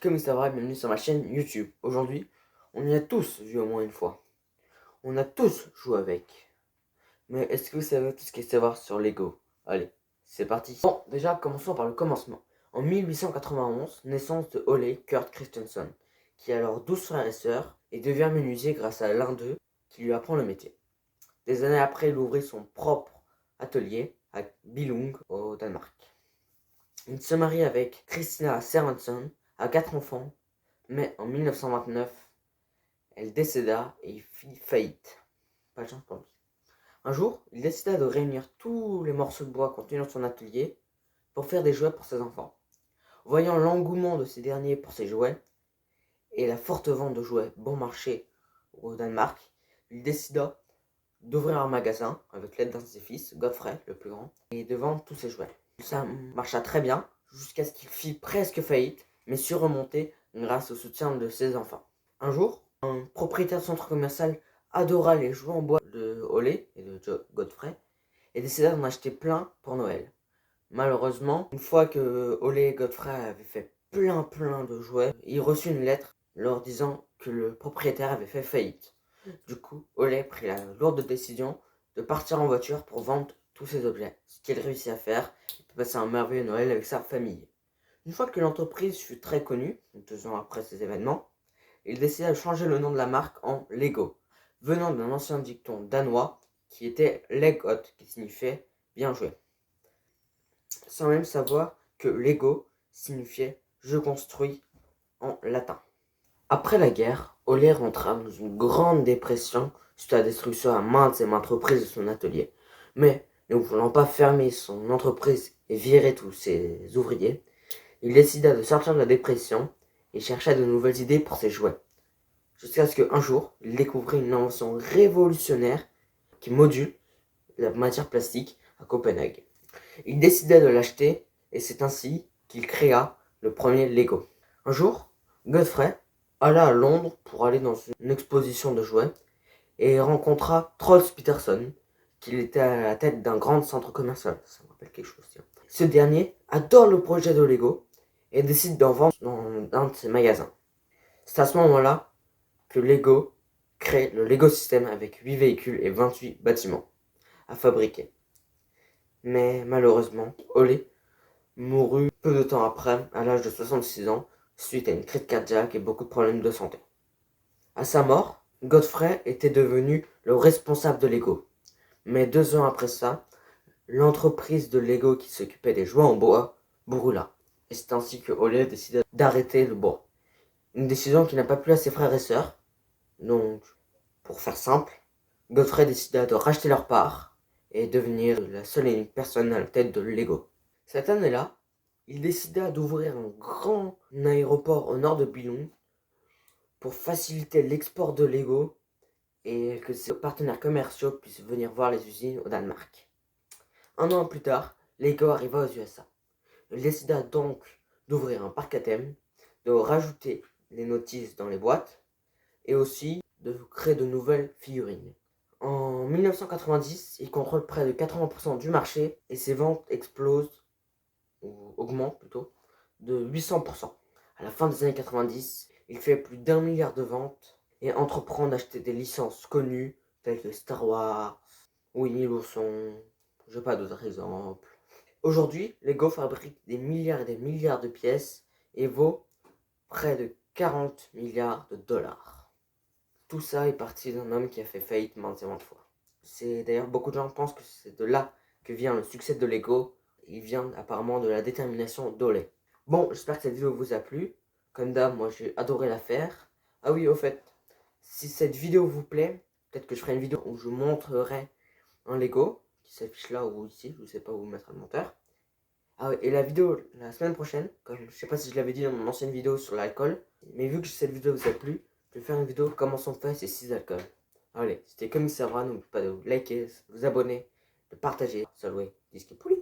comme ça va, bienvenue sur ma chaîne YouTube. Aujourd'hui, on y a tous vu au moins une fois. On a tous joué avec. Mais est-ce que vous savez tout ce qu'il y a à savoir sur Lego? Allez, c'est parti. Bon, déjà, commençons par le commencement. En 1891, naissance de Ole Kurt Christensen, qui a alors 12 frères et sœurs, et devient menuisier grâce à l'un d'eux qui lui apprend le métier. Des années après, il ouvrit son propre atelier à Billund, au Danemark. Il se marie avec Christina Sørensen, a 4 enfants, mais en 1929, elle décéda et il fit faillite. Pas de chance pour lui. Un jour, il décida de réunir tous les morceaux de bois contenus dans son atelier pour faire des jouets pour ses enfants. Voyant l'engouement de ces derniers pour ses jouets et la forte vente de jouets bon marché au Danemark, il décida d'ouvrir un magasin avec l'aide d'un de ses fils, Godfrey, le plus grand, et de vendre tous ses jouets. Ça marcha très bien jusqu'à ce qu'il fit presque faillite, mais sut remonter grâce au soutien de ses enfants. Un jour, un propriétaire de centre commercial adora les jouets en bois de Ole et de Godfrey et décida d'en acheter plein pour Noël. Malheureusement, une fois que Ole et Godfrey avaient fait plein de jouets, il reçut une lettre leur disant que le propriétaire avait fait faillite. Du coup, Ole prit la lourde décision de partir en voiture pour vendre tous ses objets, ce qu'il réussit à faire. Il peut passer un merveilleux Noël avec sa famille. Une fois que l'entreprise fut très connue, 2 ans après ces événements, il décida de changer le nom de la marque en Lego, venant d'un ancien dicton danois qui était Leggot, qui signifiait bien joué, sans même savoir que Lego signifiait je construis en latin. Après la guerre, Ole rentra dans une grande dépression suite à la destruction à maintes et maintes reprises de son atelier. Mais, ne voulant pas fermer son entreprise et virer tous ses ouvriers, il décida de sortir de la dépression et chercha de nouvelles idées pour ses jouets. Jusqu'à ce qu'un jour, il découvrit une invention révolutionnaire qui module la matière plastique à Copenhague. Il décida de l'acheter et c'est ainsi qu'il créa le premier Lego. Un jour, Godfrey alla à Londres pour aller dans une exposition de jouets et rencontra Troels Peterson, qui était à la tête d'un grand centre commercial. Ça me rappelle quelque chose. Tiens. Ce dernier adore le projet de Lego et décide d'en vendre dans un de ses magasins. C'est à ce moment-là que Lego crée le Lego System avec 8 véhicules et 28 bâtiments à fabriquer. Mais malheureusement, Ole mourut peu de temps après, à l'âge de 66 ans, suite à une crise cardiaque et beaucoup de problèmes de santé. À sa mort, Godfrey était devenu le responsable de Lego. Mais 2 ans après ça, l'entreprise de Lego qui s'occupait des jouets en bois brûla. Et c'est ainsi que Ole décida d'arrêter le bois. Une décision qui n'a pas plu à ses frères et sœurs. Donc, pour faire simple, Godfrey décida de racheter leur part et devenir la seule et unique personne à la tête de Lego. Cette année-là, il décida d'ouvrir un grand aéroport au nord de Billund pour faciliter l'export de Lego et que ses partenaires commerciaux puissent venir voir les usines au Danemark. 1 an plus tard, Lego arriva aux USA. Il décida donc d'ouvrir un parc à thème, de rajouter les notices dans les boîtes et aussi de créer de nouvelles figurines. En 1990, il contrôle près de 80% du marché et ses ventes explosent, ou augmentent plutôt, de 800%. À la fin des années 90, il fait plus d'1 milliard de ventes et entreprend d'acheter des licences connues telles que Star Wars, Winnie l'ourson, je n'ai pas d'autres exemples. Aujourd'hui, Lego fabrique des milliards et des milliards de pièces et vaut près de 40 milliards de dollars. Tout ça est parti d'un homme qui a fait faillite maintes et maintes fois. C'est d'ailleurs beaucoup de gens pensent que c'est de là que vient le succès de Lego. Il vient apparemment de la détermination d'Ole. Bon, j'espère que cette vidéo vous a plu. Comme d'hab, moi j'ai adoré la faire. Ah oui, au fait, si cette vidéo vous plaît, peut-être que je ferai une vidéo où je montrerai un Lego qui s'affiche là ou ici, je ne sais pas où vous mettre le monteur. Ah oui, et la vidéo la semaine prochaine, comme je sais pas si je l'avais dit dans mon ancienne vidéo sur l'alcool, mais vu que cette vidéo vous a plu, je vais faire une vidéo comment sont faits ces 6 alcools. Allez, c'était comme ça va, n'oubliez pas de liker, de vous abonner, de partager. Salut, disque pouli.